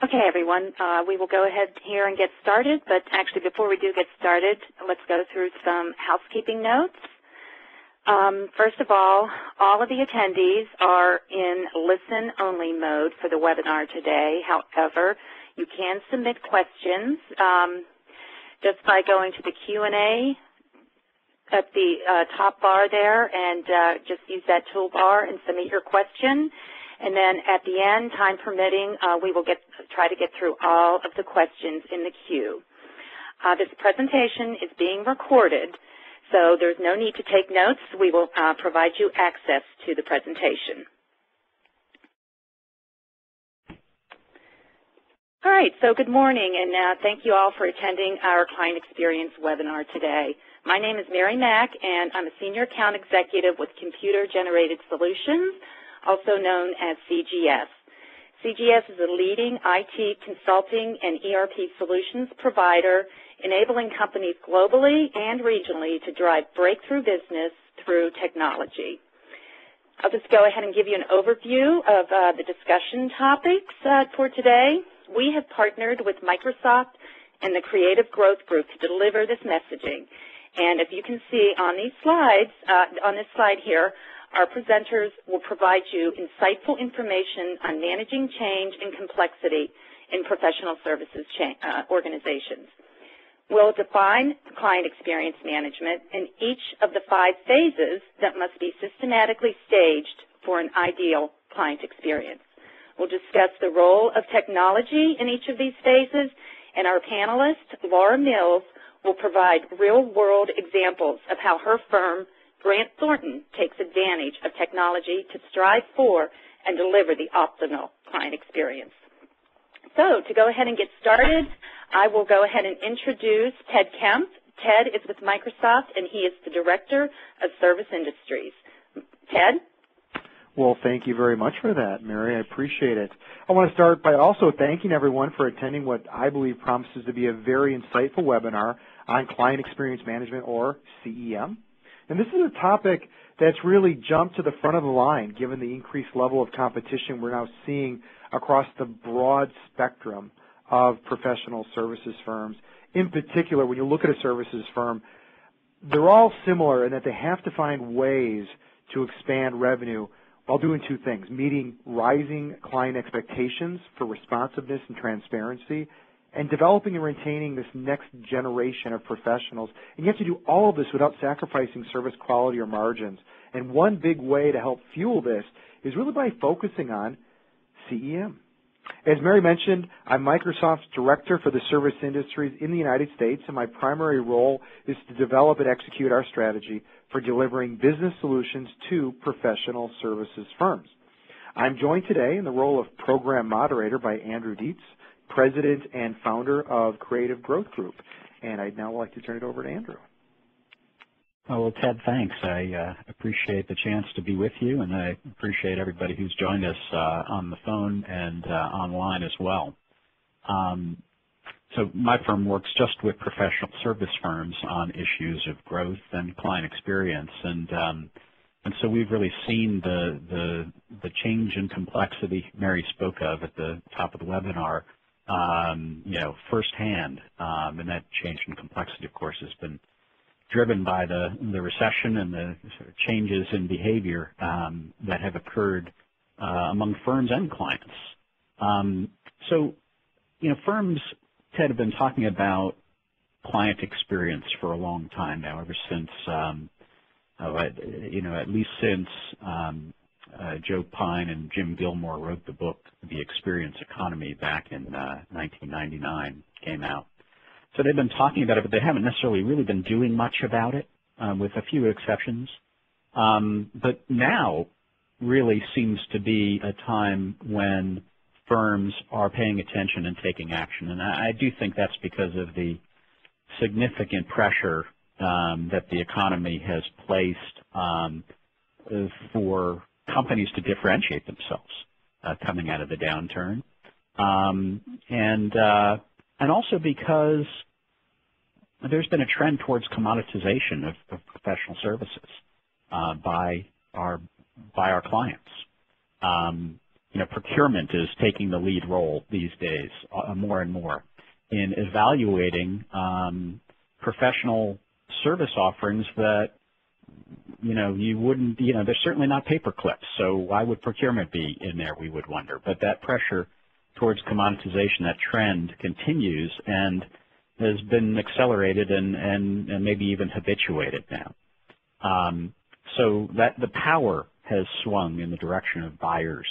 Okay, everyone, we will go ahead here and get started, but actually before we do get started, let's go through some housekeeping notes. First of all of the attendees are in listen-only mode for the webinar today. However, you can submit questions just by going to the Q&A at the top bar there and just use that toolbar and submit your question. And then at the end, time permitting, we will try to get through all of the questions in the queue. This presentation is being recorded, so there's no need to take notes. We will provide you access to the presentation. All right, so good morning, and thank you all for attending our Client Experience webinar today. My name is Mary Mack, and I'm a Senior Account Executive with Computer Generated Solutions, also known as CGS. CGS is a leading IT consulting and ERP solutions provider, enabling companies globally and regionally to drive breakthrough business through technology. I'll just go ahead and give you an overview of the discussion topics for today. We have partnered with Microsoft and the Creative Growth Group to deliver this messaging. And if you can see on these slides, on this slide here, our presenters will provide you insightful information on managing change and complexity in professional services organizations. We'll define client experience management in each of the 5 phases that must be systematically staged for an ideal client experience. We'll discuss the role of technology in each of these phases, and our panelist, Laura Mills, will provide real-world examples of how her firm, Grant Thornton, takes advantage of technology to strive for and deliver the optimal client experience. So to go ahead and get started, I will go ahead and introduce Ted Kemp. Ted is with Microsoft, and he is the Director of Service Industries. Ted? Well, thank you very much for that, Mary. I appreciate it. I want to start by also thanking everyone for attending what I believe promises to be a very insightful webinar on Client Experience Management, or CEM. And this is a topic that's really jumped to the front of the line given the increased level of competition we're now seeing across the broad spectrum of professional services firms. In particular, when you look at a services firm, they're all similar in that they have to find ways to expand revenue while doing 2 things: meeting rising client expectations for responsiveness and transparency, and developing and retaining this next generation of professionals. And you have to do all of this without sacrificing service quality or margins. And one big way to help fuel this is really by focusing on CEM. As Mary mentioned, I'm Microsoft's Director for the Service Industries in the United States, and my primary role is to develop and execute our strategy for delivering business solutions to professional services firms. I'm joined today in the role of Program Moderator by Andrew Deets, President and Founder of Creative Growth Group. And I'd now like to turn it over to Andrew. Oh, well, Ted, thanks. I appreciate the chance to be with you, and I appreciate everybody who's joined us on the phone and online as well. So my firm works just with professional service firms on issues of growth and client experience, and so we've really seen the change in complexity Mary spoke of at the top of the webinar, firsthand, and that change in complexity, of course, has been driven by the recession and the sort of changes in behavior that have occurred among firms and clients. Firms, Ted, have been talking about client experience for a long time now, ever since, at least since Joe Pine and Jim Gilmore wrote the book, The Experience Economy, back in 1999, came out. So they've been talking about it, but they haven't necessarily really been doing much about it, with a few exceptions. But now really seems to be a time when firms are paying attention and taking action. And I do think that's because of the significant pressure that the economy has placed for companies to differentiate themselves coming out of the downturn. And also because there's been a trend towards commoditization of professional services by our clients. procurement is taking the lead role these days more and more in evaluating professional service offerings that, you wouldn't, they're certainly not paper clips, so why would procurement be in there, we would wonder. But that pressure towards commoditization, that trend continues and has been accelerated and maybe even habituated now. So that the power has swung in the direction of buyers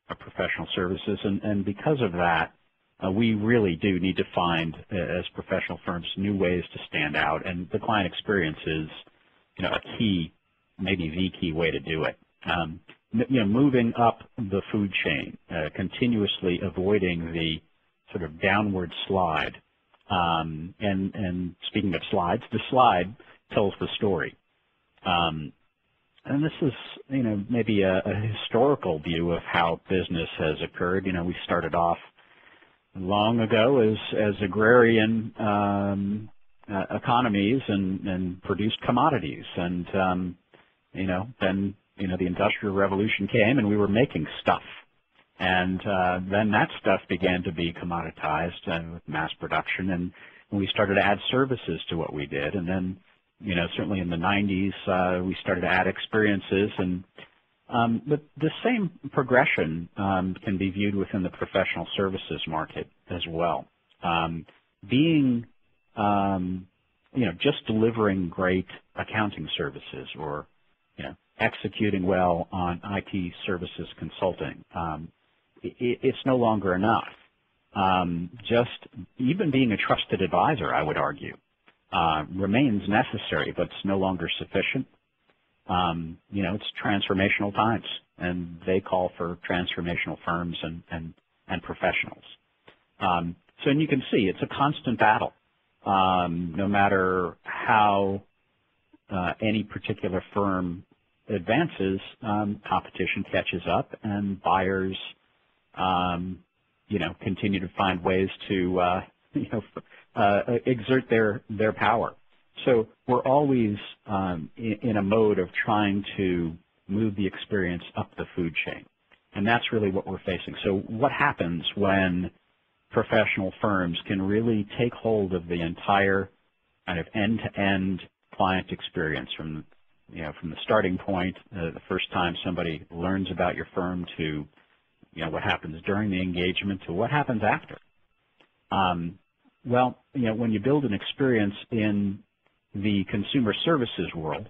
of professional services, and because of that, we really do need to find, as professional firms, new ways to stand out, and the client experience is, a key, maybe the key way to do it. Moving up the food chain, continuously avoiding the sort of downward slide. And speaking of slides, the slide tells the story. And this is, maybe a historical view of how business has occurred. We started off long ago as agrarian economies and produced commodities, and then the Industrial Revolution came and we were making stuff, and then that stuff began to be commoditized with mass production, and we started to add services to what we did, and then certainly in the 90s we started to add experiences, and but the same progression can be viewed within the professional services market as well. Being just delivering great accounting services or executing well on IT services consulting, it's no longer enough. Just even being a trusted advisor, I would argue, remains necessary, but it's no longer sufficient. It's transformational times, and they call for transformational firms and professionals. And you can see it's a constant battle. No matter how any particular firm advances, competition catches up, and buyers, continue to find ways to, exert their power. So we're always in a mode of trying to move the experience up the food chain, and that's really what we're facing. So what happens when professional firms can really take hold of the entire kind of end-to-end client experience from the starting point, the first time somebody learns about your firm, to what happens during the engagement, to what happens after? When you build an experience in the consumer services world,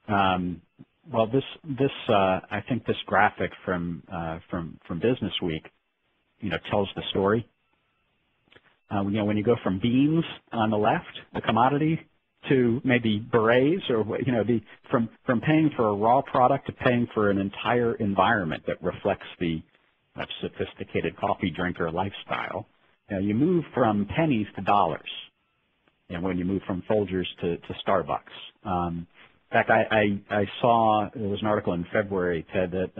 I think this graphic from Business Week, tells the story. When you go from beans on the left, the commodity, to maybe berets, or from paying for a raw product to paying for an entire environment that reflects the sophisticated coffee drinker lifestyle. You move from pennies to dollars. When you move from Folgers to Starbucks. In fact, I saw, there was an article in February, Ted, that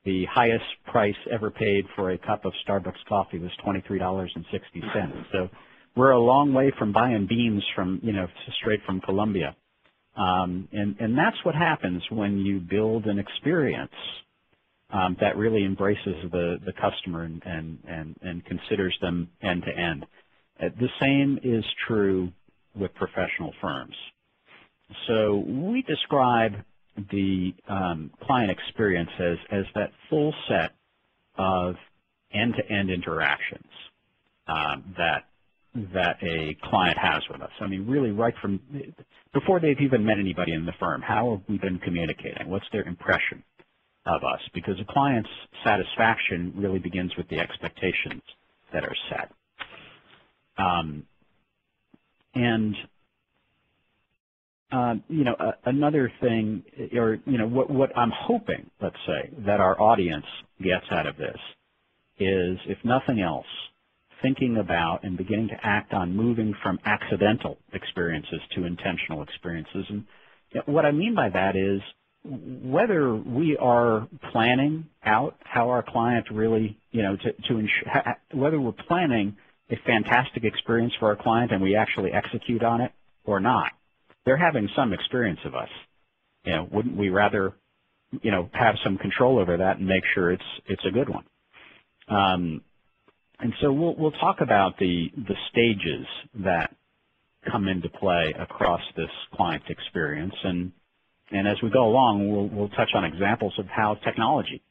the highest price ever paid for a cup of Starbucks coffee was $23.60. So we're a long way from buying beans from, straight from Colombia. And that's what happens when you build an experience that really embraces the customer and considers them end to end. The same is true with professional firms. So we describe the client experience as that full set of end-to-end interactions that a client has with us. I mean, really right from before they've even met anybody in the firm, how have we been communicating? What's their impression of us? Because a client's satisfaction really begins with the expectations that are set. Another thing, or, what I'm hoping, let's say, that our audience gets out of this is, if nothing else, thinking about and beginning to act on moving from accidental experiences to intentional experiences. And what I mean by that is, whether we are planning out how our client really, whether we're planning a fantastic experience for our client and we actually execute on it or not, they're having some experience of us. Wouldn't we rather have some control over that and make sure it's a good one. And so we'll talk about the stages that come into play across this client experience, and as we go along, we'll touch on examples of how technology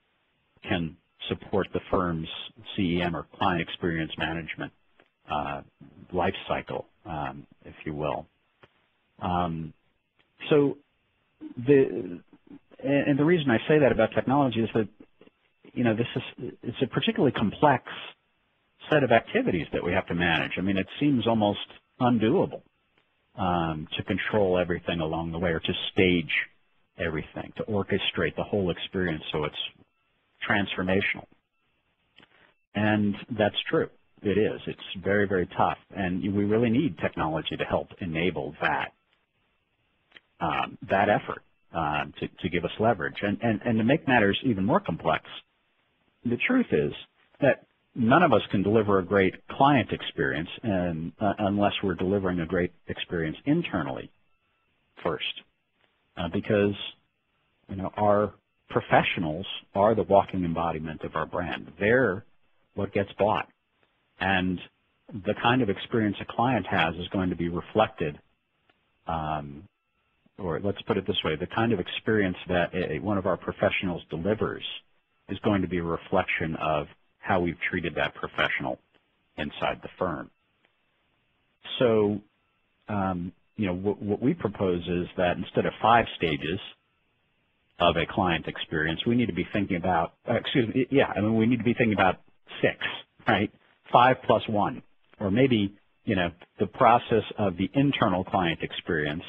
can support the firm's CEM or client experience management life cycle, if you will. So the reason I say that about technology is that it's a particularly complex set of activities that we have to manage. I mean, it seems almost undoable to control everything along the way, or to stage everything, to orchestrate the whole experience so it's transformational. And that's true. It is. It's very, very tough, and we really need technology to help enable that effort to give us leverage. And to make matters even more complex, the truth is that none of us can deliver a great client experience unless we're delivering a great experience internally first, because our professionals are the walking embodiment of our brand. They're what gets bought, and the kind of experience a client has is going to be reflected, or let's put it this way, the kind of experience that one of our professionals delivers is going to be a reflection of how we've treated that professional inside the firm. So, what we propose is that instead of 5 stages of a client experience, we need to be thinking about, we need to be thinking about 6, right? 5 plus 1, or maybe, the process of the internal client experience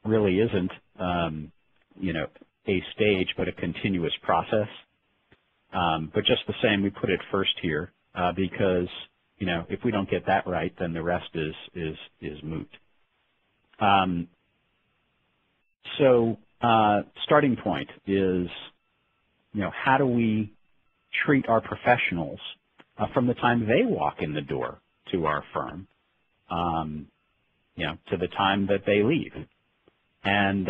really isn't, a stage, but a continuous process. But just the same, we put it first here because, if we don't get that right, then the rest is moot. So starting point is, how do we treat our professionals from the time they walk in the door to our firm, to the time that they leave. And,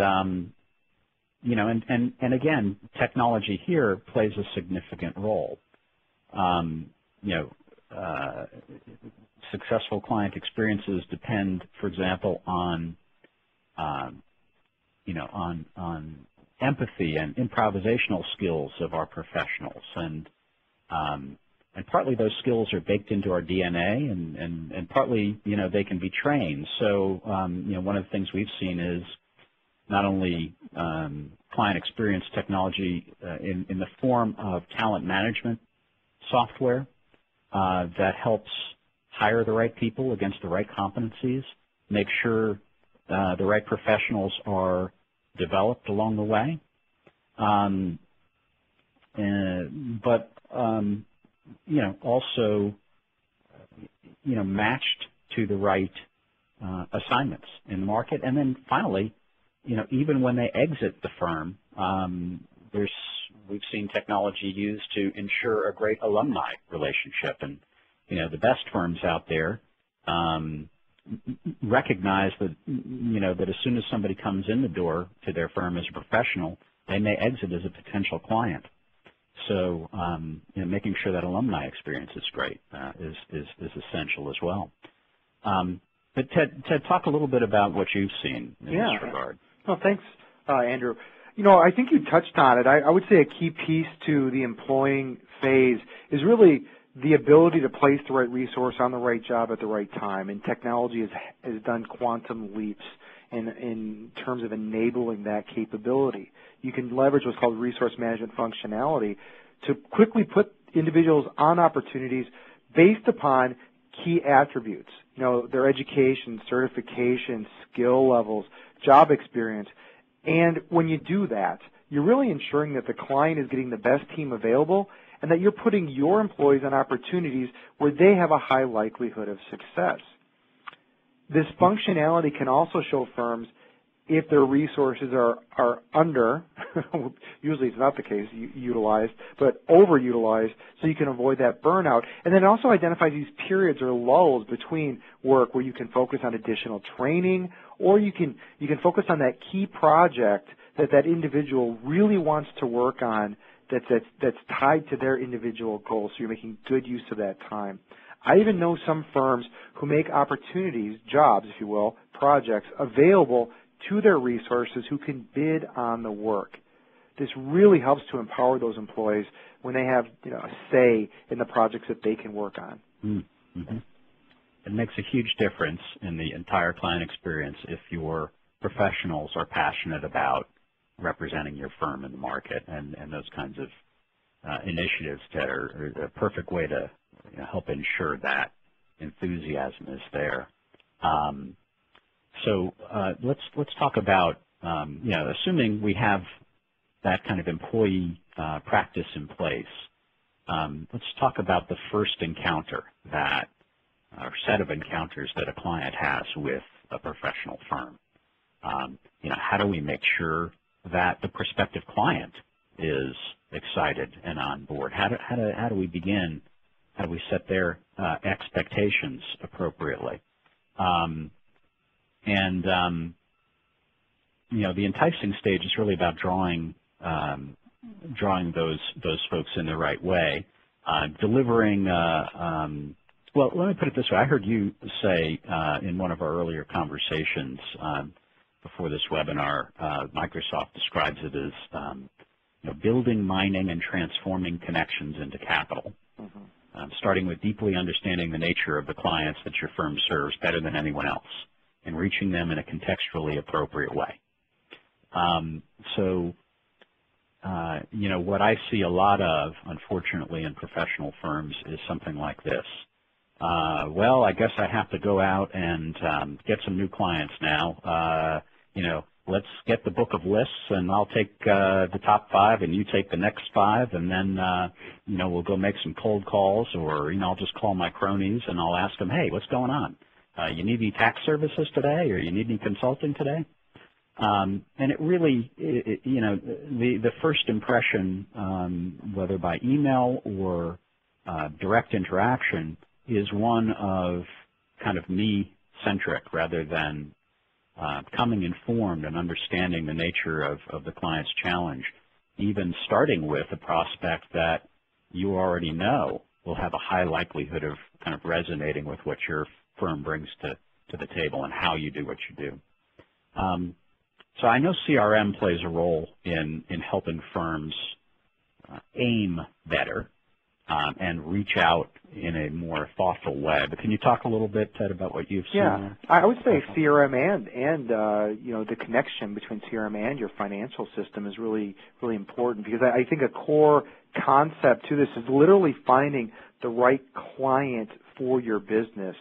and again, technology here plays a significant role. Successful client experiences depend, for example, on empathy and improvisational skills of our professionals, and partly those skills are baked into our DNA, and partly they can be trained. So one of the things we've seen is not only client experience technology in the form of talent management software that helps hire the right people against the right competencies, make sure the right professionals are developed along the way, but also matched to the right assignments in the market. And then finally, even when they exit the firm, we've seen technology used to ensure a great alumni relationship. And the best firms out there recognize that that as soon as somebody comes in the door to their firm as a professional, they may exit as a potential client. So making sure that alumni experience is great is essential as well. But Ted, talk a little bit about what you've seen in this regard. Well, thanks, Andrew. I think you touched on it. I would say a key piece to the employing phase is really the ability to place the right resource on the right job at the right time. And technology has done quantum leaps in terms of enabling that capability. You can leverage what's called resource management functionality to quickly put individuals on opportunities based upon key attributes, their education, certification, skill levels, job experience. And when you do that, you're really ensuring that the client is getting the best team available and that you're putting your employees on opportunities where they have a high likelihood of success. This functionality can also show firms if their resources are under, usually it's not the case, utilized, but overutilized, so you can avoid that burnout. And then it also identifies these periods or lulls between work where you can focus on additional training, or you can focus on that key project that that individual really wants to work on that's tied to their individual goals, so you're making good use of that time. I even know some firms who make opportunities, jobs, if you will, projects available to their resources who can bid on the work. This really helps to empower those employees when they have a say in the projects that they can work on. Mm-hmm. It makes a huge difference in the entire client experience if your professionals are passionate about representing your firm in the market, and those kinds of initiatives that are a perfect way to help ensure that enthusiasm is there. So let's talk about assuming we have that kind of employee practice in place. Let's talk about the first encounter or set of encounters that a client has with a professional firm. How do we make sure that the prospective client is excited and on board? How do we begin? How do we set their expectations appropriately? The enticing stage is really about drawing those folks in the right way, delivering. Well, let me put it this way. I heard you say in one of our earlier conversations before this webinar, Microsoft describes it as building, mining, and transforming connections into capital, starting with deeply understanding the nature of the clients that your firm serves better than anyone else and reaching them in a contextually appropriate way. What I see a lot of, unfortunately, in professional firms is something like this. Well, I guess I have to go out and get some new clients now. Let's get the book of lists, and I'll take the top 5, and you take the next 5, and then we'll go make some cold calls, or I'll just call my cronies and I'll ask them, hey, what's going on? You need any tax services today, or you need any consulting today? And it really, the first impression, whether by email or direct interaction, is one of kind of me-centric rather than coming informed and understanding the nature of the client's challenge, even starting with a prospect that you already know will have a high likelihood of kind of resonating with what your firm brings to the table and how you do what you do. So I know CRM plays a role in helping firms aim better and reach out in a more thoughtful way. But can you talk a little bit, Ted, about what you've seen there? I would say CRM and the connection between CRM and your financial system is really, really important, because I think a core concept to this is literally finding the right client for your business.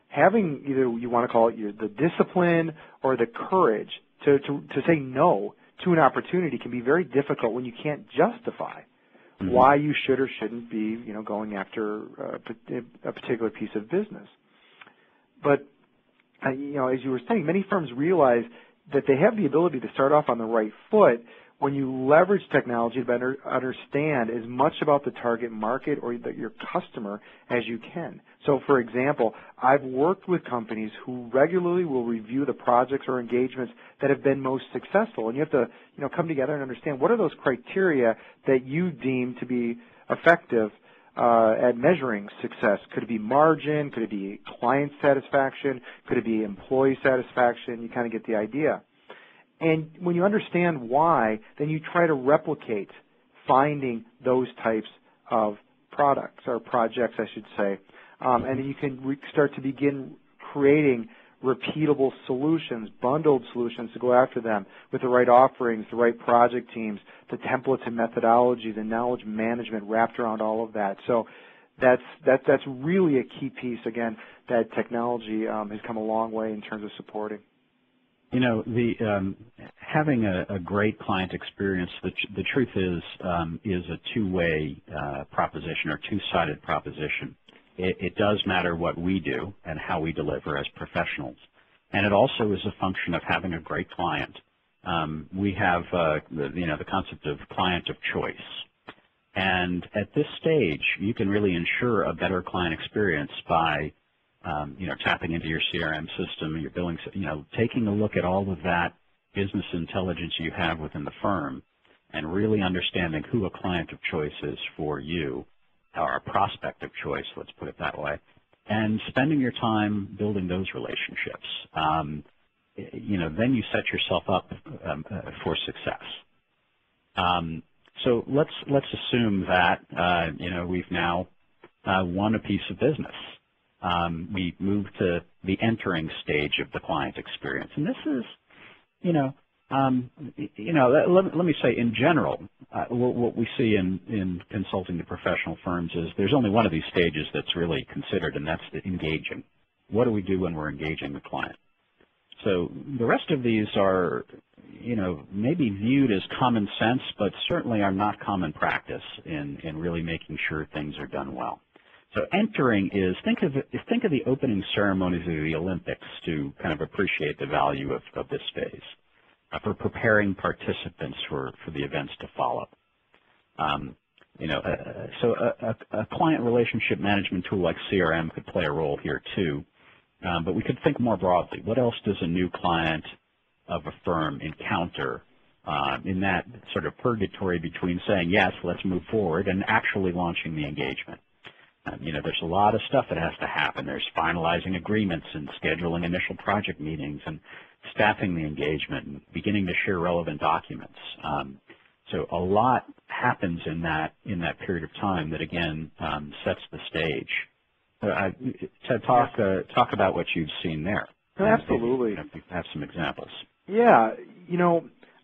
Having either you want to call it the discipline or the courage to say no to an opportunity can be very difficult when you can't justify why you should or shouldn't be, going after a particular piece of business. But, as you were saying, many firms realize that they have the ability to start off on the right foot when you leverage technology to better understand as much about the target market or your customer as you can. So, for example, I've worked with companies who regularly will review the projects or engagements that have been most successful, and you have to, come together and understand what are those criteria that you deem to be effective at measuring success. Could it be margin? Could it be client satisfaction? Could it be employee satisfaction? You kind of get the idea. And when you understand why, then you try to replicate finding those types of products or projects, I should say. And then you can start to begin creating repeatable solutions, bundled solutions to go after them with the right offerings, the right project teams, the templates and methodology, the knowledge management wrapped around all of that. So that's really a key piece, again, that technology has come a long way in terms of supporting. Having a great client experience, the truth is a two-way proposition or two-sided proposition. It does matter what we do and how we deliver as professionals, and it also is a function of having a great client. We have the concept of client of choice, and at this stage, you can really ensure a better client experience by tapping into your CRM system, your billing, taking a look at all of that business intelligence you have within the firm and really understanding who a client of choice is for you, or a prospect of choice, let's put it that way, and spending your time building those relationships. Then you set yourself up for success. So let's assume that we've now won a piece of business. We move to the entering stage of the client experience, and this is, let me say in general, what we see in consulting to professional firms is there's only one of these stages that's really considered, and that's the engaging. What do we do when we're engaging the client? So the rest of these are, maybe viewed as common sense, but certainly are not common practice in really making sure things are done well. So entering is, think of the opening ceremonies of the Olympics to kind of appreciate the value of this phase, for preparing participants for the events to follow. So a client relationship management tool like CRM could play a role here too, but we could think more broadly. What else does a new client of a firm encounter in that sort of purgatory between saying, yes, let's move forward, and actually launching the engagement? There's a lot of stuff that has to happen. There's finalizing agreements and scheduling initial project meetings and staffing the engagement and beginning to share relevant documents. So a lot happens in that period of time that, again, sets the stage. Ted, talk about what you've seen there. Absolutely. If you have some examples. Yeah,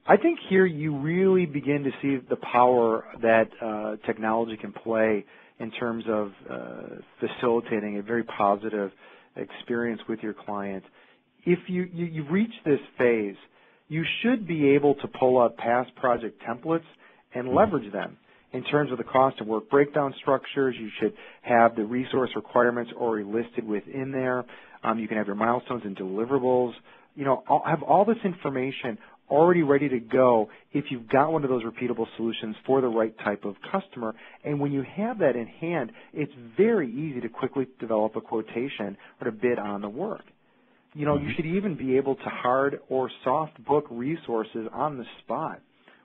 I think here you really begin to see the power that technology can play in terms of facilitating a very positive experience with your client. If you've reached this phase, you should be able to pull up past project templates and leverage them. In terms of the cost and work breakdown structures, you should have the resource requirements already listed within there. You can have your milestones and deliverables. Have all this information already ready to go if you've got one of those repeatable solutions for the right type of customer. And when you have that in hand, it's very easy to quickly develop a quotation or to bid on the work. You should even be able to hard or soft book resources on the spot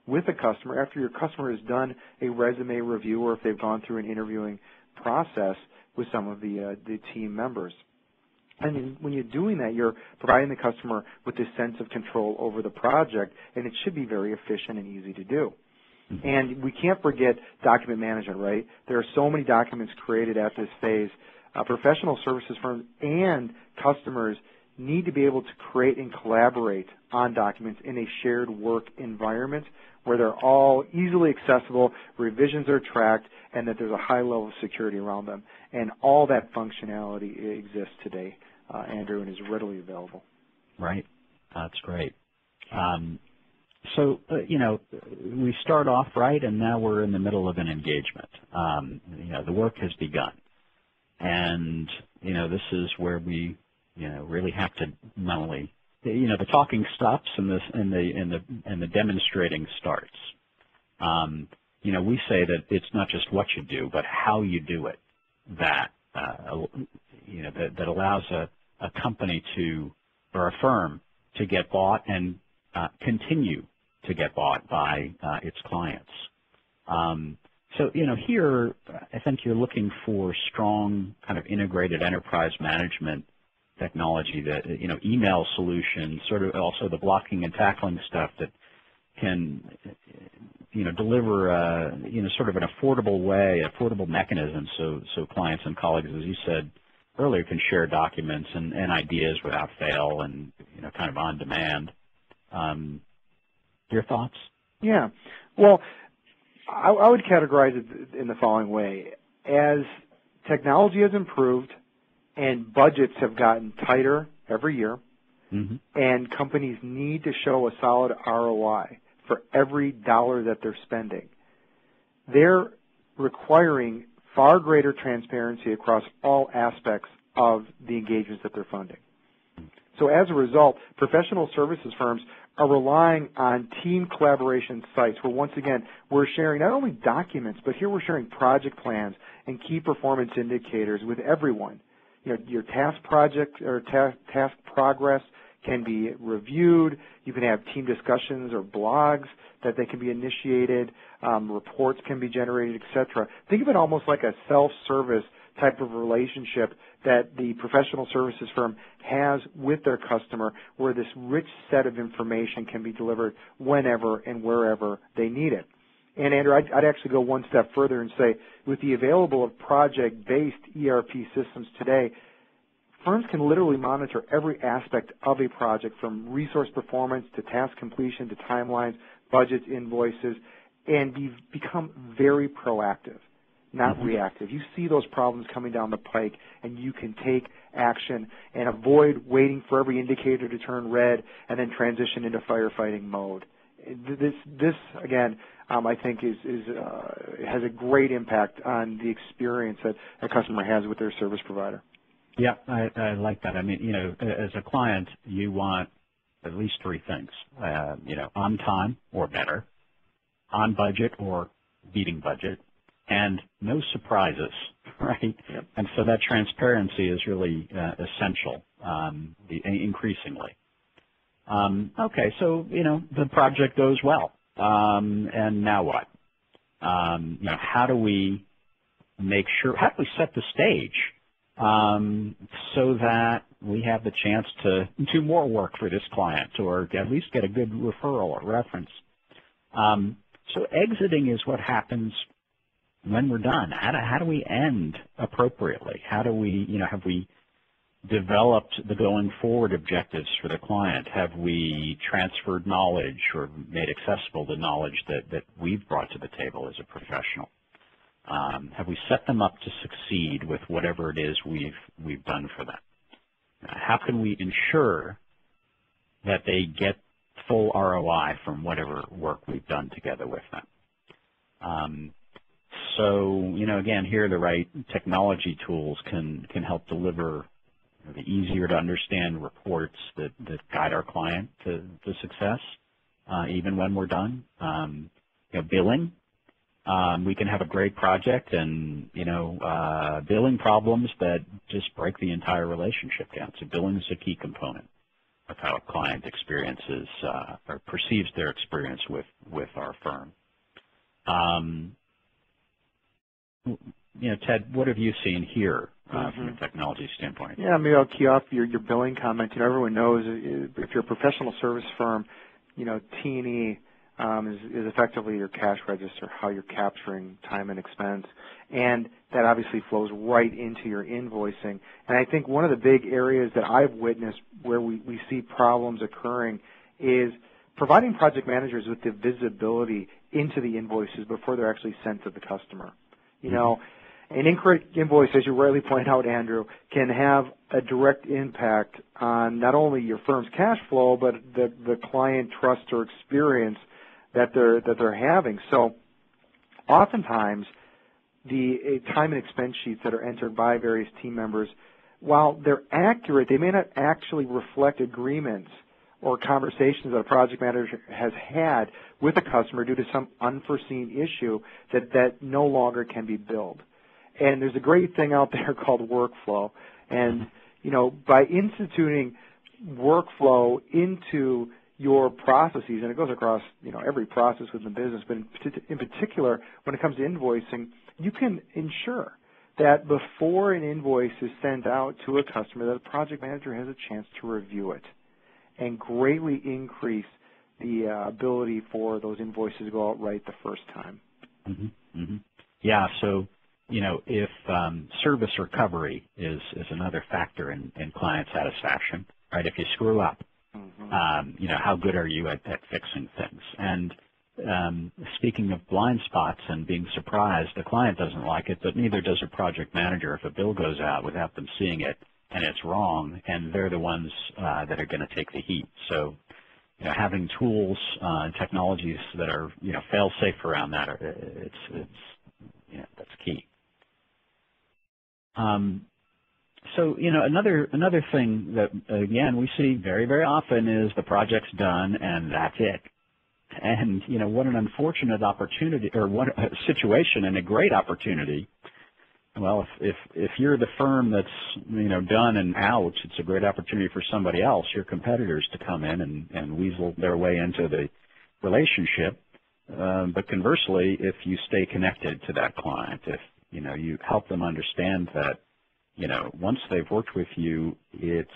with a customer after your customer has done a resume review or if they've gone through an interviewing process with some of the team members. And when you're doing that, you're providing the customer with this sense of control over the project, and it should be very efficient and easy to do. And we can't forget document management, right? There are so many documents created at this phase. Professional services firms and customers need to be able to create and collaborate on documents in a shared work environment where they're all easily accessible, revisions are tracked, and that there's a high level of security around them. And all that functionality exists today, Andrew, and is readily available. Right. That's great. So, we start off right, and now we're in the middle of an engagement. The work has begun. And, this is where we really have to not only, the talking stops and the demonstrating starts. We say that it's not just what you do, but how you do it that allows a company or a firm to get bought and continue to get bought by its clients. So, here I think you're looking for strong kind of integrated enterprise management technology that, email solutions, sort of also the blocking and tackling stuff that can, deliver, sort of an affordable mechanism so clients and colleagues, as you said earlier, can share documents and ideas without fail and, kind of on demand. Your thoughts? Yeah. Well, I would categorize it in the following way. As technology has improved and budgets have gotten tighter every year, and companies need to show a solid ROI for every dollar that they're spending, they're requiring far greater transparency across all aspects of the engagements that they're funding. So as a result, professional services firms are relying on team collaboration sites where, once again, we're sharing not only documents, but here we're sharing project plans and key performance indicators with everyone. Your task project or task progress, can be reviewed. You can have team discussions or blogs that they can be initiated. Reports can be generated, etc. Think of it almost like a self-service type of relationship that the professional services firm has with their customer, where this rich set of information can be delivered whenever and wherever they need it. And Andrew, I'd actually go one step further and say, with the available of project-based ERP systems today, firms can literally monitor every aspect of a project, from resource performance to task completion to timelines, budgets, invoices, and become very proactive, not reactive. You see those problems coming down the pike, and you can take action and avoid waiting for every indicator to turn red and then transition into firefighting mode. This again, I think has a great impact on the experience that a customer has with their service provider. Yeah, I like that. I mean, you know, as a client, you want at least three things. You know, on time or better, on budget or beating budget, and no surprises, right? Yep. And so that transparency is really essential, increasingly. Okay, so, you know, the project goes well, and now what? You know, how do we make sure, how do we set the stage so that we have the chance to do more work for this client, or at least get a good referral or reference? So exiting is what happens when we're done. How do we end appropriately? How do we, you know, have we developed the going forward objectives for the client? Have we transferred knowledge or made accessible the knowledge that we've brought to the table as a professional? Have we set them up to succeed with whatever it is we've done for them? How can we ensure that they get full ROI from whatever work we've done together with them? So, you know, again, here the right technology tools can help deliver the easier to understand reports that guide our client to success, even when we're done. You know, billing. We can have a great project and, you know, billing problems that just break the entire relationship down. So billing is a key component of how a client experiences or perceives their experience with our firm. You know, Ted, what have you seen here from a technology standpoint? Yeah, maybe I'll key off your billing comment. You know, everyone knows if you're a professional service firm, you know, T&E is effectively your cash register, how you're capturing time and expense, and that obviously flows right into your invoicing. And I think one of the big areas that I've witnessed where we see problems occurring is providing project managers with the visibility into the invoices before they're actually sent to the customer. You know, an incorrect invoice, as you rightly point out, Andrew, can have a direct impact on not only your firm's cash flow, but the client trust or experience that they're having. So oftentimes the time and expense sheets that are entered by various team members, while they're accurate, they may not actually reflect agreements or conversations that a project manager has had with a customer due to some unforeseen issue that no longer can be billed. And there's a great thing out there called workflow. And, you know, by instituting workflow into your processes, and it goes across, you know, every process within the business, but in particular, when it comes to invoicing, you can ensure that before an invoice is sent out to a customer, that a project manager has a chance to review it and greatly increase the ability for those invoices to go out right the first time. Yeah, so, you know, if service recovery is another factor in client satisfaction, right? If you screw up, you know, how good are you at fixing things? And speaking of blind spots and being surprised, the client doesn't like it, but neither does a project manager if a bill goes out without them seeing it and it's wrong, and they're the ones that are going to take the heat. So, you know, having tools and technologies that are, you know, fail-safe around that, it's you know, that's key. So, you know, another thing that, again, we see very, very often is the project's done and that's it. And, you know, what an unfortunate opportunity, or what a situation and a great opportunity well, if you're the firm that's done and out, it's a great opportunity for somebody else, your competitors, to come in and weasel their way into the relationship. But conversely, if you stay connected to that client, if you help them understand that once they've worked with you, it's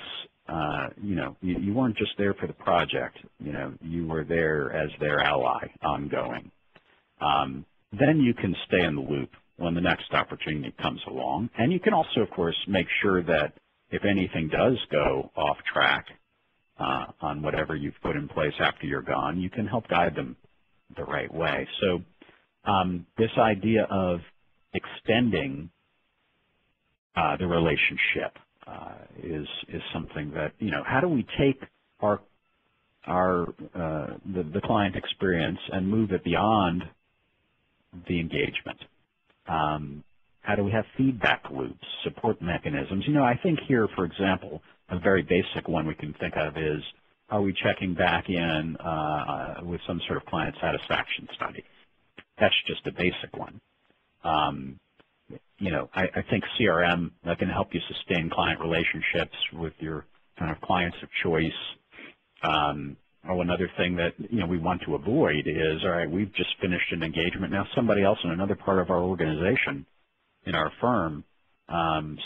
you weren't just there for the project. You were there as their ally ongoing. Then you can stay in the loop when the next opportunity comes along. And you can also, of course, make sure that if anything does go off track on whatever you've put in place after you're gone, you can help guide them the right way. So this idea of extending the relationship is something that, how do we take the client experience and move it beyond the engagement? How do we have feedback loops, support mechanisms? I think here, for example, a very basic one we can think of is, are we checking back in with some sort of client satisfaction study? That's just a basic one. I think CRM that can help you sustain client relationships with your kind of clients of choice. Another thing that we want to avoid is, all right, we've just finished an engagement. Now somebody else in another part of our organization, in our firm,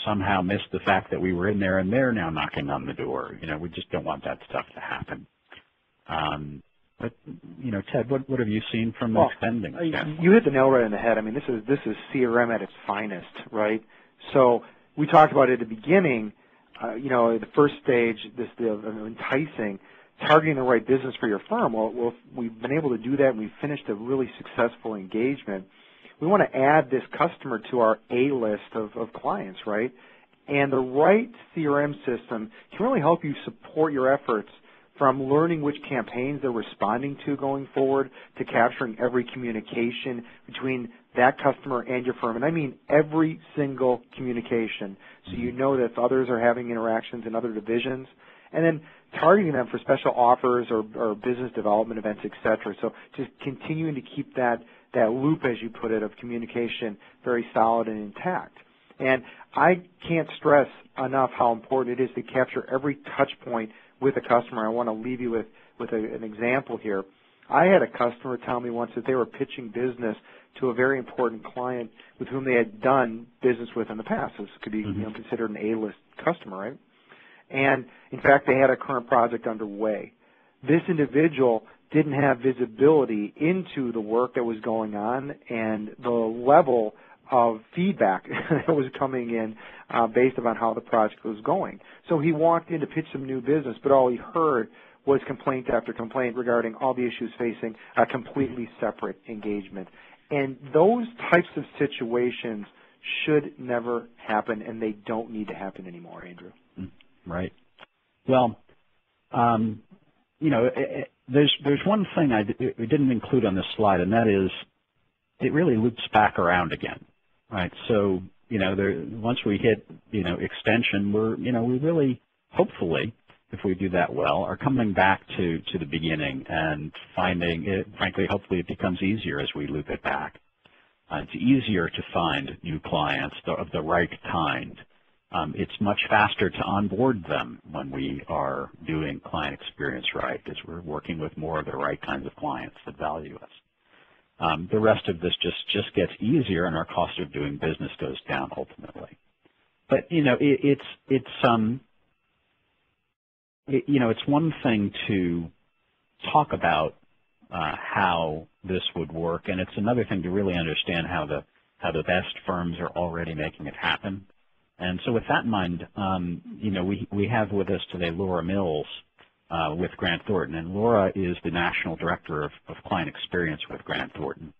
somehow missed the fact that we were in there, and they're now knocking on the door. We just don't want that stuff to happen. But Ted, what have you seen from the extending standpoint? You hit the nail right on the head. I mean, this is CRM at its finest, right? So we talked about it at the beginning. The first stage, the enticing, targeting the right business for your firm. Well, we've been able to do that, and we've finished a really successful engagement. We want to add this customer to our A-list of clients, right? And the right CRM system can really help you support your efforts, from learning which campaigns they're responding to going forward, to capturing every communication between that customer and your firm. And I mean every single communication, so you know that if others are having interactions in other divisions. And then targeting them for special offers or business development events, et cetera. So just continuing to keep that loop, as you put it, of communication very solid and intact. And I can't stress enough how important it is to capture every touch point with a customer. I want to leave you with an example here. I had a customer tell me once that they were pitching business to a very important client with whom they had done business with in the past. This could be considered an A-list customer, right? And, in fact, they had a current project underway. This individual didn't have visibility into the work that was going on and the level of feedback that was coming in based upon how the project was going. So he walked in to pitch some new business, but all he heard was complaint after complaint regarding all the issues facing a completely separate engagement. And those types of situations should never happen, and they don't need to happen anymore, Andrew. Right. Well, there's one thing we didn't include on this slide, and that is it really loops back around again, right? So, once we hit, extension, we really, hopefully, if we do that well, are coming back to the beginning and finding it, frankly, hopefully it becomes easier as we loop it back. It's easier to find new clients of the right kind. It's much faster to onboard them when we are doing client experience right, because we're working with more of the right kinds of clients that value us. The rest of this just gets easier, and our cost of doing business goes down ultimately. But it's one thing to talk about how this would work, and it's another thing to really understand how the best firms are already making it happen. And so with that in mind, we have with us today Laura Mills with Grant Thornton, and Laura is the National Director of Client Experience with Grant Thornton.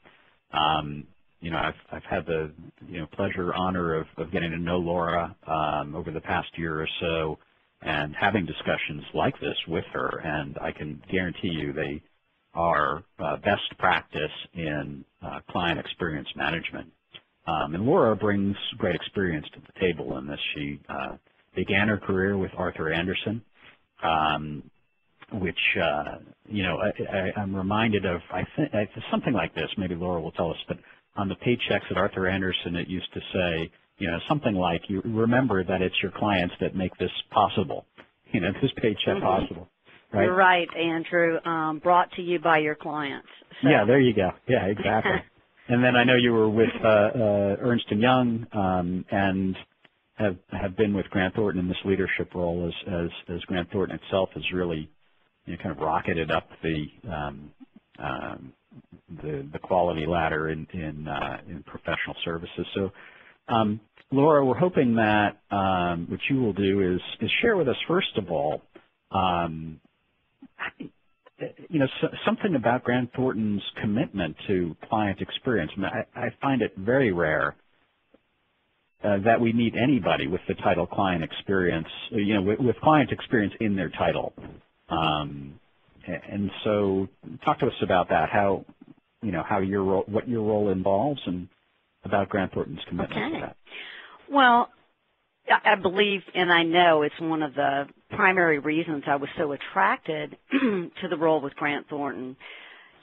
I've had the pleasure, honor of getting to know Laura over the past year or so, and having discussions like this with her, and I can guarantee you they are best practice in client experience management. And Laura brings great experience to the table in this. She began her career with Arthur Andersen, which, I'm reminded of, I think, something like this. Maybe Laura will tell us, but on the paychecks at Arthur Andersen, it used to say, something like, you remember that it's your clients that make this possible, this paycheck possible, right? You're right, Andrew. Brought to you by your clients. So. Yeah, there you go. Yeah, exactly. And then I know you were with Ernst & Young and have been with Grant Thornton in this leadership role as Grant Thornton itself has really kind of rocketed up the quality ladder in professional services. So, Laura, we're hoping that what you will do is share with us, first of all, something about Grant Thornton's commitment to client experience. I mean, I find it very rare that we meet anybody with the title client experience, with client experience in their title. And so talk to us about that, how your role, what your role involves, and about Grant Thornton's commitment to that. Well, I believe and I know it's one of the primary reasons I was so attracted to the role with Grant Thornton.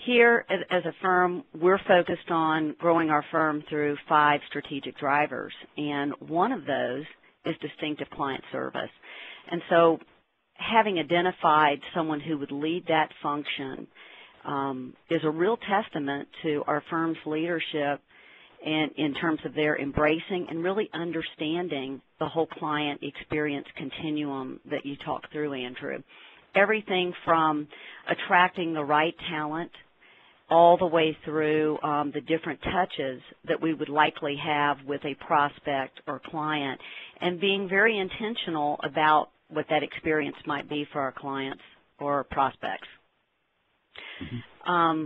Here as a firm, we're focused on growing our firm through 5 strategic drivers, and one of those is distinctive client service. And so having identified someone who would lead that function is a real testament to our firm's leadership and in terms of their embracing and really understanding the whole client experience continuum that you talked through, Andrew. Everything from attracting the right talent all the way through the different touches that we would likely have with a prospect or client, and being very intentional about what that experience might be for our clients or prospects. Mm-hmm.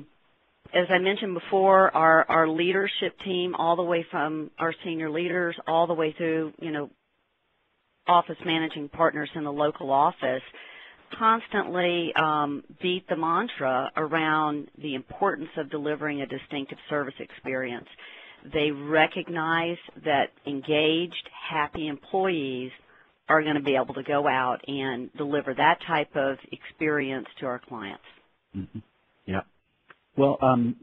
As I mentioned before, our leadership team, all the way from our senior leaders all the way through, office managing partners in the local office, constantly beat the mantra around the importance of delivering a distinctive service experience. They recognize that engaged, happy employees are going to be able to go out and deliver that type of experience to our clients. Mm-hmm. Yeah. Well, and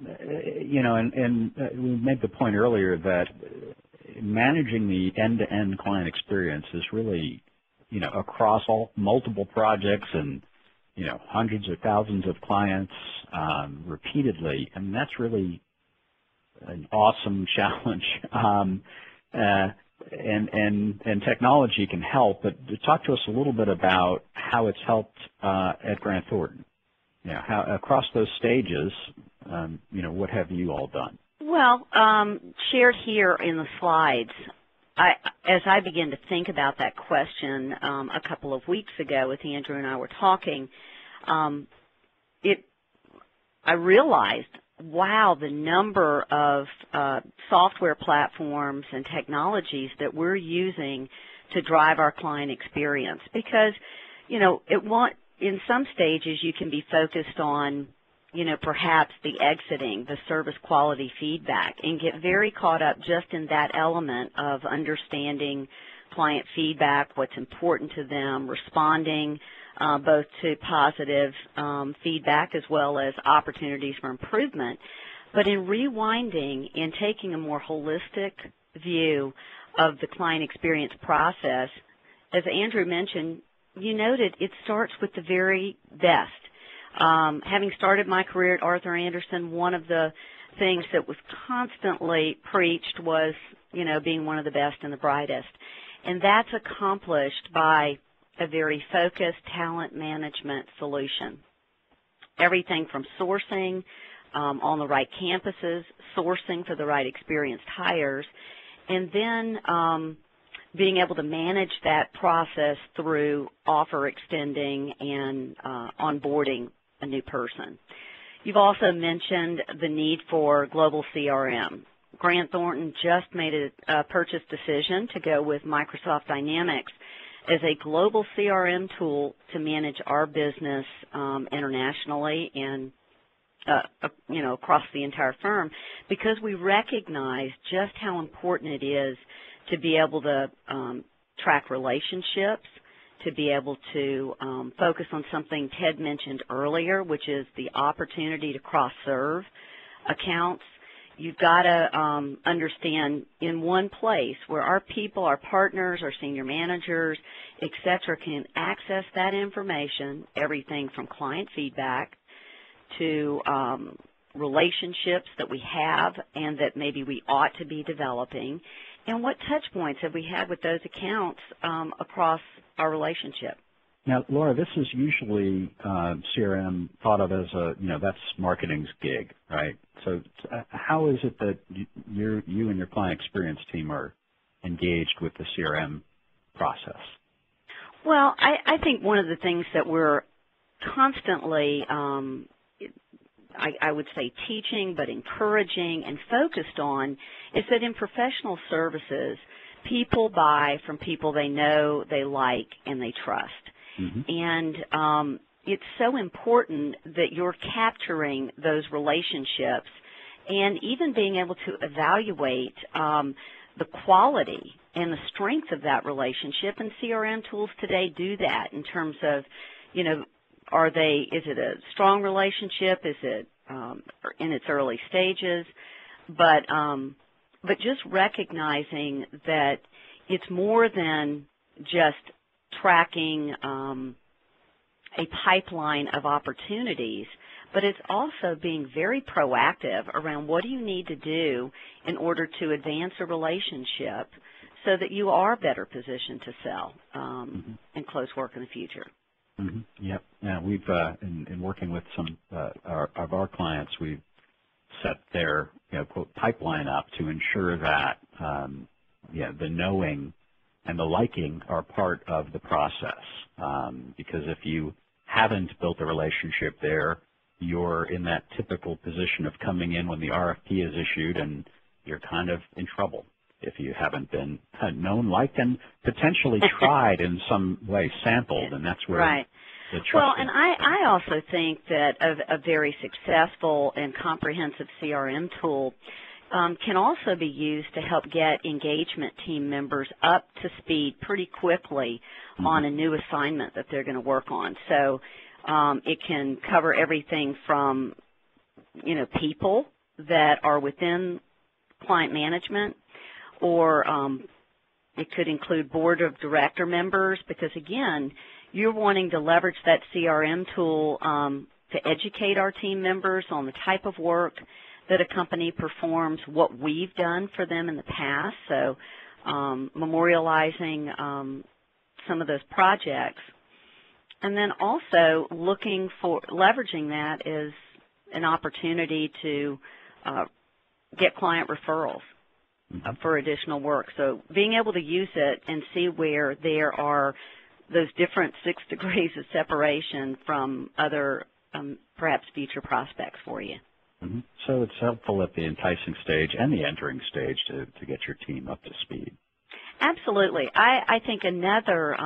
we made the point earlier that managing the end-to-end client experience is really, across multiple projects and, hundreds or thousands of clients repeatedly. I mean, that's really an awesome challenge. And technology can help, but talk to us a little bit about how it's helped at Grant Thornton. How across those stages, what have you all done? Well, shared here in the slides, as I began to think about that question a couple of weeks ago with Andrew and I were talking, I realized, wow, the number of software platforms and technologies that we're using to drive our client experience. Because, in some stages you can be focused on, perhaps the exiting, the service quality feedback, and get very caught up just in that element of understanding client feedback, what's important to them, responding both to positive feedback as well as opportunities for improvement. But in rewinding and taking a more holistic view of the client experience process, as Andrew mentioned, you noted it starts with the very best. Having started my career at Arthur Andersen, one of the things that was constantly preached was, being one of the best and the brightest. And that's accomplished by a very focused talent management solution. Everything from sourcing on the right campuses, sourcing for the right experienced hires, and then being able to manage that process through offer extending and onboarding a new person. You've also mentioned the need for global CRM. Grant Thornton just made a purchase decision to go with Microsoft Dynamics as a global CRM tool to manage our business internationally and across the entire firm, because we recognize just how important it is to be able to track relationships, to be able to focus on something Ted mentioned earlier, which is the opportunity to cross-serve accounts. you've got to understand in one place where our people, our partners, our senior managers, et cetera, can access that information, everything from client feedback to relationships that we have and that maybe we ought to be developing, and what touch points have we had with those accounts across our relationship. Now, Laura, this is usually CRM thought of as that's marketing's gig, right? So how is it that you and your client experience team are engaged with the CRM process? Well, I think one of the things that we're constantly, I would say teaching, but encouraging and focused on is that in professional services, people buy from people they know, they like, and they trust. Mm-hmm. And it's so important that you're capturing those relationships and even being able to evaluate the quality and the strength of that relationship. And CRM tools today do that in terms of, is it a strong relationship? Is it in its early stages? But just recognizing that it's more than just tracking a pipeline of opportunities, but it's also being very proactive around what do you need to do in order to advance a relationship so that you are better positioned to sell and close work in the future. Mm-hmm. Yep. Yeah, we've in working with some of our clients, we've set their quote pipeline up to ensure that the knowing and the liking are part of the process. Because if you haven't built a relationship there, you're in that typical position of coming in when the RFP is issued, and you're kind of in trouble if you haven't been known, liked, and potentially tried in some way, sampled, and that's where right. the trust. Well, and I also think that a very successful and comprehensive CRM tool can also be used to help get engagement team members up to speed pretty quickly on a new assignment that they're going to work on. So it can cover everything from, people that are within client management, or it could include board of director members, because, again, you're wanting to leverage that CRM tool to educate our team members on the type of work that a company performs, what we've done for them in the past, so memorializing some of those projects. And then also looking for leveraging that as an opportunity to get client referrals for additional work. So being able to use it and see where there are those different 6 degrees of separation from other perhaps future prospects for you. Mm-hmm. So it's helpful at the enticing stage and the entering stage to get your team up to speed. Absolutely. I think another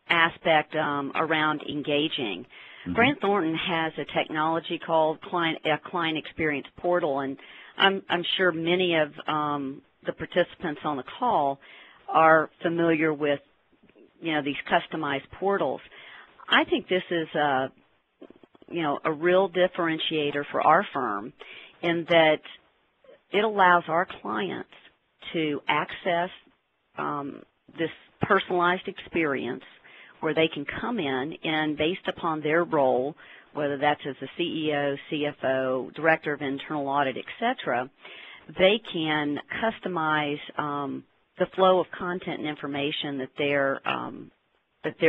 aspect around engaging, Grant Thornton has a technology called a client experience portal, and I'm sure many of the participants on the call are familiar with these customized portals. I think this is a real differentiator for our firm in that it allows our clients to access this personalized experience where they can come in and based upon their role, whether that's as a CEO, CFO, Director of Internal Audit, et cetera, they can customize the flow of content and information that they're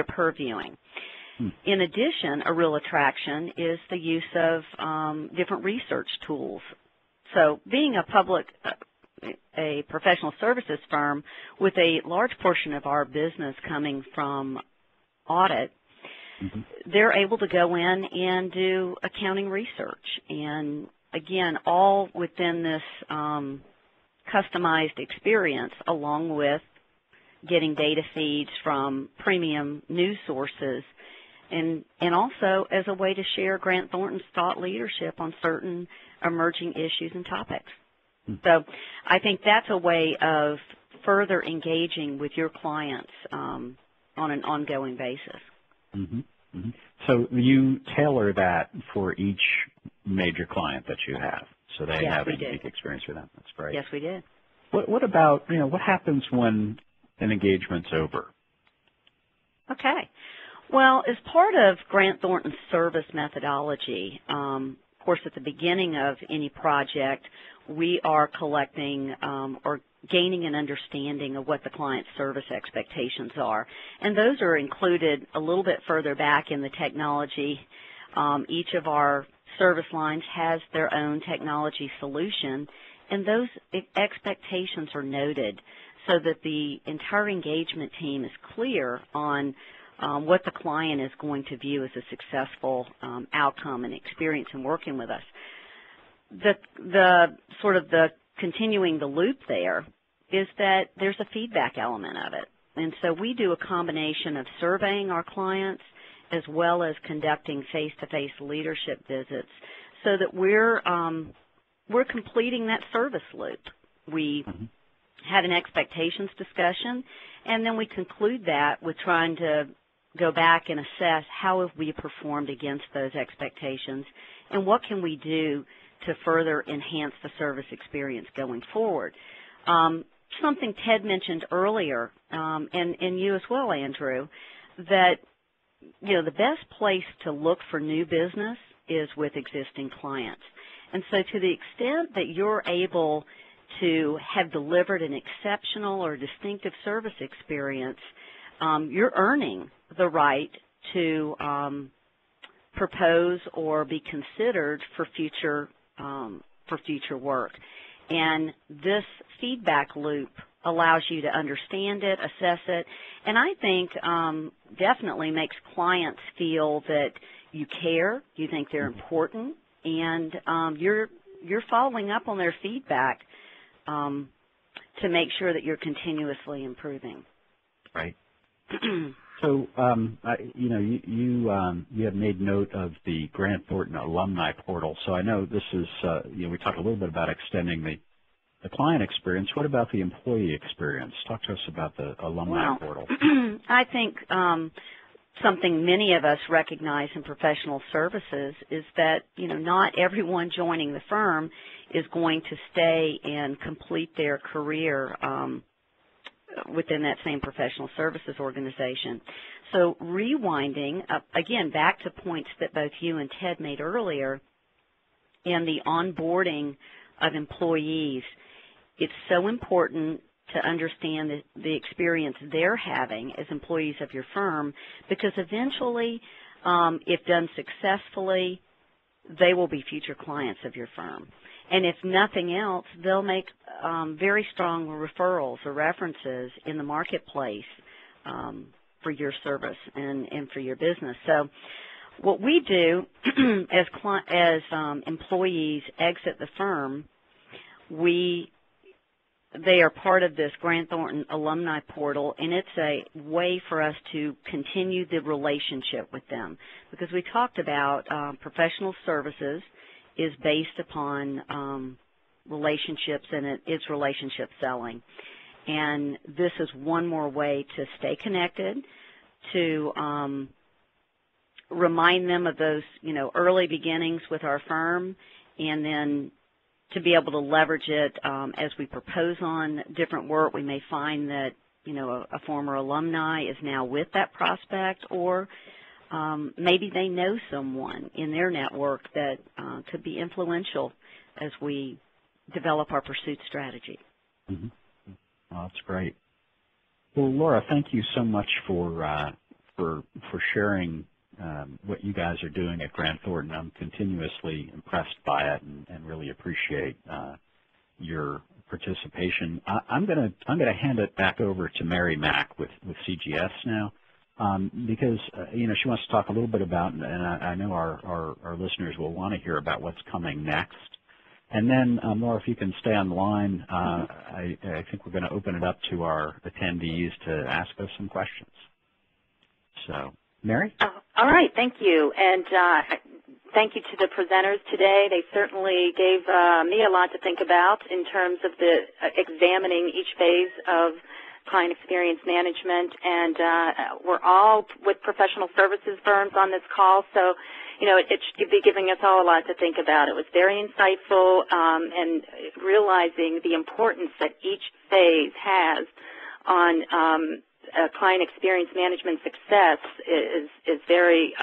purviewing. In addition, a real attraction is the use of different research tools. So being a professional services firm with a large portion of our business coming from audit, they're able to go in and do accounting research. And again, all within this customized experience, along with getting data feeds from premium news sources, and also as a way to share Grant Thornton's thought leadership on certain emerging issues and topics. So I think that's a way of further engaging with your clients on an ongoing basis. So you tailor that for each major client that you have. So they have a unique experience with that. That's great. Yes, we did. What about, what happens when an engagement's over? Okay. Well, as part of Grant Thornton's service methodology, of course, at the beginning of any project, we are collecting or gaining an understanding of what the client's service expectations are. And those are included a little bit further back in the technology. Each of our service lines has their own technology solution, and those expectations are noted so that the entire engagement team is clear on what the client is going to view as a successful outcome and experience in working with us. The sort of the continuing the loop there is that there's a feedback element of it. And so we do a combination of surveying our clients as well as conducting face-to-face leadership visits so that we're completing that service loop. We had an expectations discussion, and then we conclude that with trying to go back and assess how have we performed against those expectations and what can we do to further enhance the service experience going forward. Something Ted mentioned earlier, and you as well, Andrew, that the best place to look for new business is with existing clients. And so to the extent that you're able to have delivered an exceptional or distinctive service experience, you're earning the right to propose or be considered for future work. And this feedback loop allows you to understand it, assess it, and I think definitely makes clients feel that you care, you think they're important, and you're following up on their feedback to make sure that you're continuously improving. Right. So, you have made note of the Grant Thornton Alumni Portal. So I know this is, we talked a little bit about extending the client experience. What about the employee experience? Talk to us about the Alumni Portal. I think something many of us recognize in professional services is that, not everyone joining the firm is going to stay and complete their career within that same professional services organization. So rewinding, again, back to points that both you and Ted made earlier, in the onboarding of employees, it's so important to understand the experience they're having as employees of your firm, because eventually, if done successfully, they will be future clients of your firm. And if nothing else, they'll make very strong referrals or references in the marketplace for your service and for your business. So what we do as employees exit the firm, they are part of this Grant Thornton Alumni Portal, and it's a way for us to continue the relationship with them, because we talked about professional services is based upon relationships, and it's relationship selling. And this is one more way to stay connected, to remind them of those, early beginnings with our firm, and then to be able to leverage it as we propose on different work. We may find that, a former alumni is now with that prospect, or maybe they know someone in their network that could be influential as we develop our pursuit strategy. Mm-hmm. Well, that's great. Well, Laura, thank you so much for sharing what you guys are doing at Grant Thornton. I'm continuously impressed by it and really appreciate your participation. I'm going to hand it back over to Mary Mack with CGS now, because she wants to talk a little bit about, and I know our listeners will want to hear about what's coming next. And then, Laura, if you can stay on the line, I think we're going to open it up to our attendees to ask us some questions. So, Mary? All right, thank you. And thank you to the presenters today. They certainly gave me a lot to think about in terms of examining each phase of client experience management, and we're all with professional services firms on this call, so it should be giving us all a lot to think about. It was very insightful, and realizing the importance that each phase has on client experience management success is very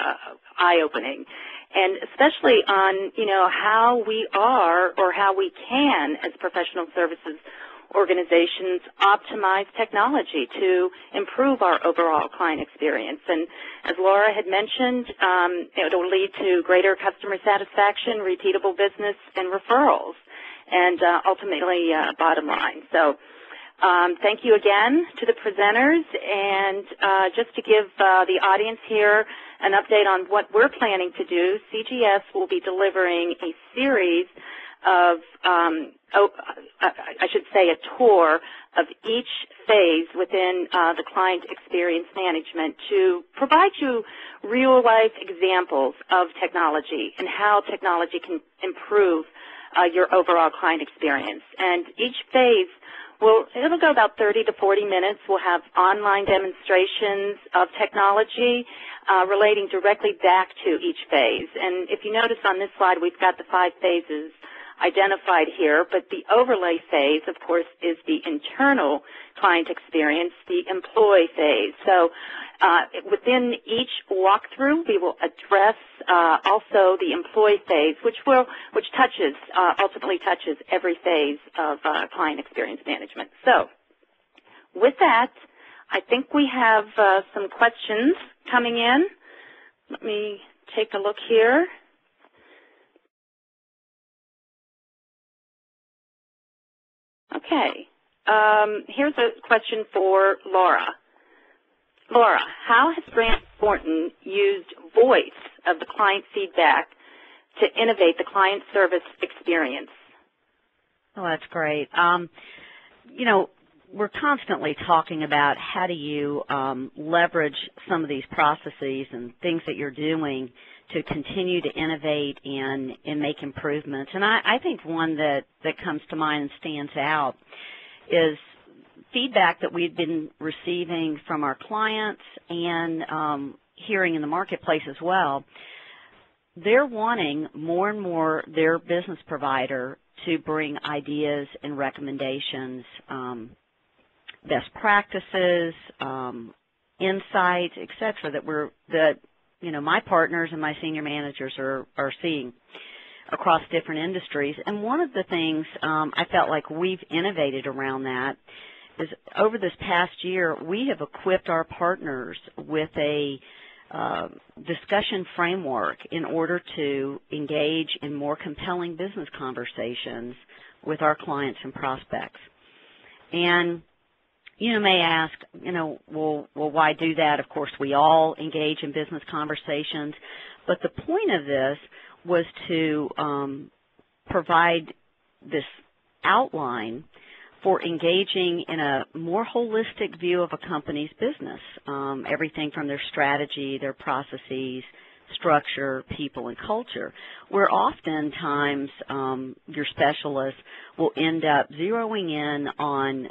eye-opening, and especially on how we are or how we can, as professional services organizations, optimize technology to improve our overall client experience. And as Laura had mentioned, it will lead to greater customer satisfaction, repeatable business, and referrals, and ultimately bottom line. So thank you again to the presenters, and just to give the audience here an update on what we're planning to do, CGS will be delivering a series of, I should say a tour of each phase within the client experience management to provide you real-life examples of technology and how technology can improve your overall client experience. And each phase it'll go about 30 to 40 minutes. We'll have online demonstrations of technology relating directly back to each phase. And if you notice on this slide, we've got the 5 phases identified here, but the overlay phase, of course, is the internal client experience, the employee phase. So within each walkthrough, we will address also the employee phase, which ultimately touches every phase of client experience management. So with that, I think we have some questions coming in. Let me take a look here. Okay, here's a question for Laura. Laura, how has Grant Thornton used voice of the client feedback to innovate the client service experience? Oh, that's great. We're constantly talking about how do you leverage some of these processes and things that you're doing to continue to innovate and make improvements. And I think one that comes to mind and stands out is feedback that we've been receiving from our clients and hearing in the marketplace as well. They're wanting more and more their business provider to bring ideas and recommendations, best practices, insights, et cetera, that my partners and my senior managers are seeing across different industries. And one of the things I felt like we've innovated around that is over this past year, we have equipped our partners with a discussion framework in order to engage in more compelling business conversations with our clients and prospects. And you may ask, well, why do that? Of course, we all engage in business conversations, but the point of this was to provide this outline for engaging in a more holistic view of a company's business, everything from their strategy, their processes, structure, people, and culture, where oftentimes your specialists will end up zeroing in on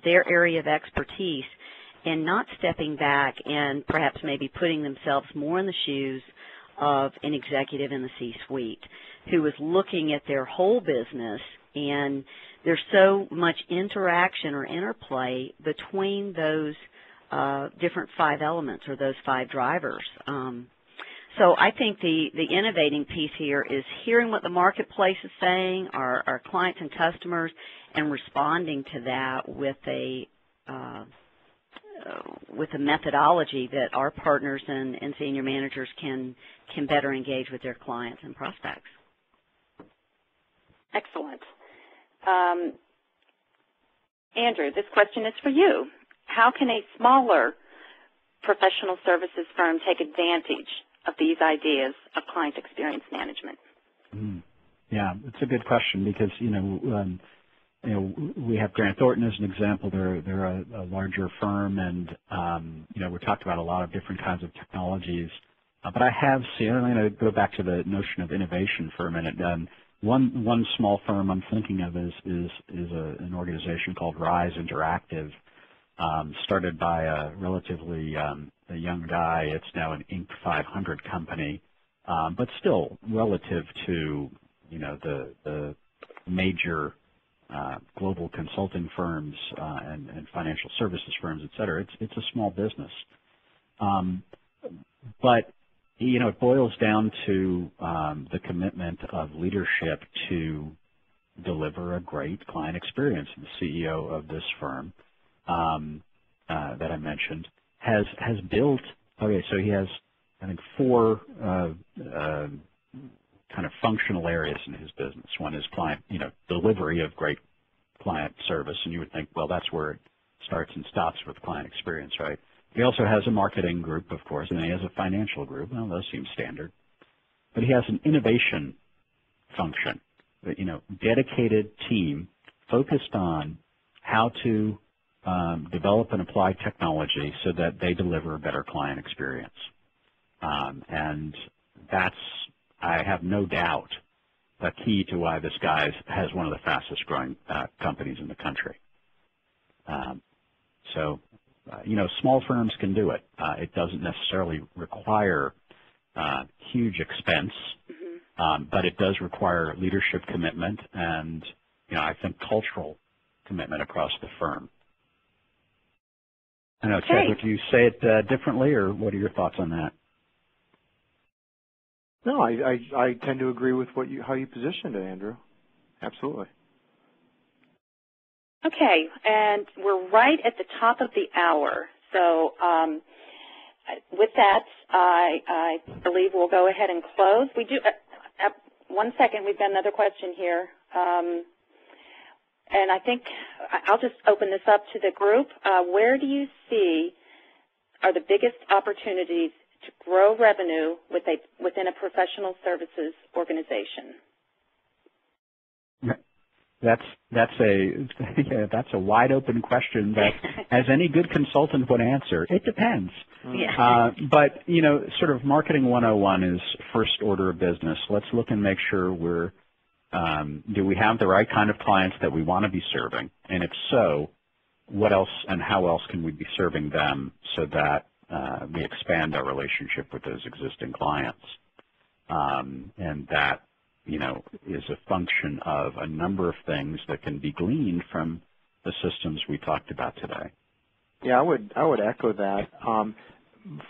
their area of expertise and not stepping back and perhaps maybe putting themselves more in the shoes of an executive in the C-suite who is looking at their whole business, and there's so much interaction or interplay between those different 5 elements or those 5 drivers. So I think the innovating piece here is hearing what the marketplace is saying, our clients and customers, and responding to that with a methodology that our partners and senior managers can better engage with their clients and prospects. Excellent. Andrew, this question is for you. How can a smaller professional services firm take advantage of these ideas of client experience management? Yeah, it's a good question because we have Grant Thornton as an example. They're a larger firm, and we talked about a lot of different kinds of technologies. But I have seen. I'm going to go back to the notion of innovation for a minute. One small firm I'm thinking of is an organization called Rise Interactive, started by a relatively a young guy. It's now an Inc. 500 company, but still relative to, you know, the major global consulting firms and financial services firms, et cetera. It's a small business. But, you know, it boils down to the commitment of leadership to deliver a great client experience. The CEO of this firm that I mentioned has built, okay, so he has, I think, 4 kind of functional areas in his business. One is client, you know, delivery of great client service, and you would think, well, that's where it starts and stops with client experience, right? He also has a marketing group, of course, and he has a financial group. Well, those seem standard. But he has an innovation function, you know, dedicated team focused on how to develop and apply technology so that they deliver a better client experience. And that's, I have no doubt, the key to why this guy has one of the fastest growing companies in the country. You know, small firms can do it. It doesn't necessarily require huge expense, but it does require leadership commitment and, you know, I think cultural commitment across the firm. I know, Ted, would you say it differently, or what are your thoughts on that? No, I tend to agree with how you positioned it, Andrew. Absolutely. Okay, and we're right at the top of the hour. So with that, I believe we'll go ahead and close. We do, 1 second, we've got another question here. And I think I'll just open this up to the group. Where do you see are the biggest opportunities to grow revenue within a professional services organization? That's a wide open question that, as any good consultant would answer, it depends. Yeah. But, you know, sort of marketing 101 is first order of business. Let's look and make sure do we have the right kind of clients that we want to be serving? And if so, what else and how else can we be serving them so that we expand our relationship with those existing clients? And that, you know, is a function of a number of things that can be gleaned from the systems we talked about today. Yeah, I would echo that.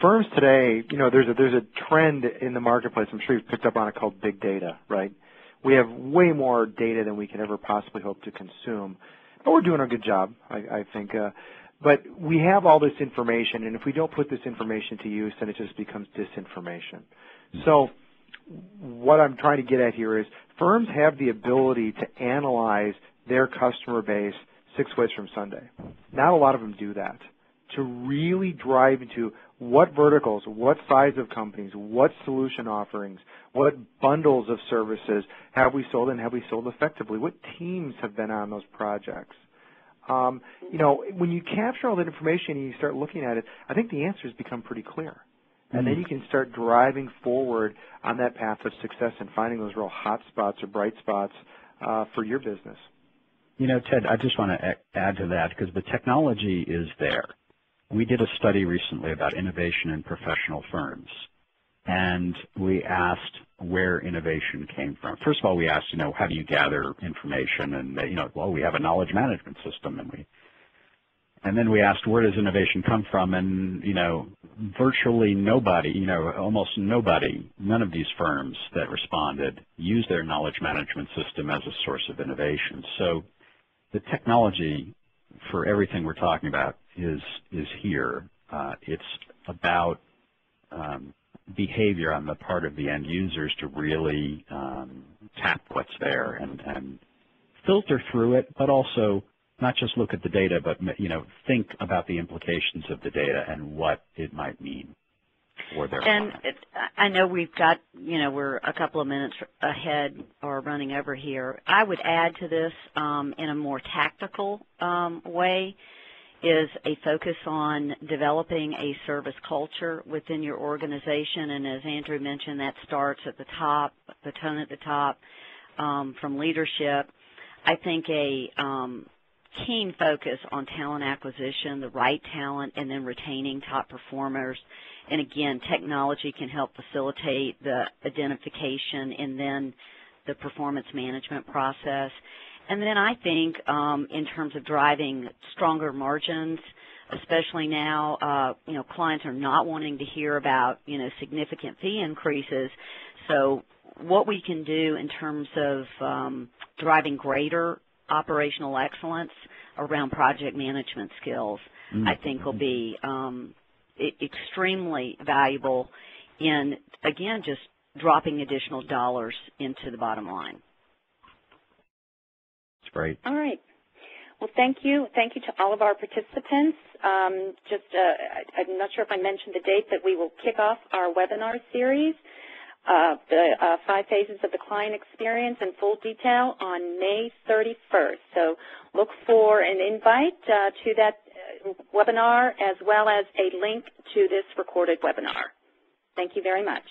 Firms today, you know, there's a trend in the marketplace. I'm sure you've picked up on it, called big data, right? We have way more data than we can ever possibly hope to consume, but we're doing a good job, I think. But we have all this information, and if we don't put this information to use, then it just becomes disinformation. So what I'm trying to get at here is firms have the ability to analyze their customer base 6 ways from Sunday. Not a lot of them do that. To really drive into what verticals, what size of companies, what solution offerings, what bundles of services have we sold and have we sold effectively? What teams have been on those projects? You know, when you capture all that information and you start looking at it, I think the answers become pretty clear. And then you can start driving forward on that path of success and finding those real hot spots or bright spots for your business. You know, Ted, I just want to add to that because the technology is there. We did a study recently about innovation in professional firms, and we asked where innovation came from. First of all, we asked, you know, how do you gather information? And, you know, well, we have a knowledge management system, and then we asked, where does innovation come from? And, you know, virtually nobody, you know, almost nobody, none of these firms that responded used their knowledge management system as a source of innovation. So the technology for everything we're talking about is here. It's about behavior on the part of the end users to really tap what's there and filter through it, but also not just look at the data, but, you know, think about the implications of the data and what it might mean for their clients. I know we've got, you know, we're a couple of minutes ahead or running over here. I would add to this in a more tactical way is a focus on developing a service culture within your organization. And as Andrew mentioned, that starts at the top, the tone at the top from leadership. I think keen focus on talent acquisition, the right talent, and then retaining top performers. And again, technology can help facilitate the identification and then the performance management process. And then I think in terms of driving stronger margins, especially now, clients are not wanting to hear about, significant fee increases. So what we can do in terms of driving greater operational excellence around project management skills, I think will be extremely valuable in, again, just dropping additional dollars into the bottom line. That's great. All right. Well, thank you. Thank you to all of our participants. I'm not sure if I mentioned the date that we will kick off our webinar series, the 5 phases of the client experience in full detail on May 31st. So look for an invite to that webinar as well as a link to this recorded webinar. Thank you very much.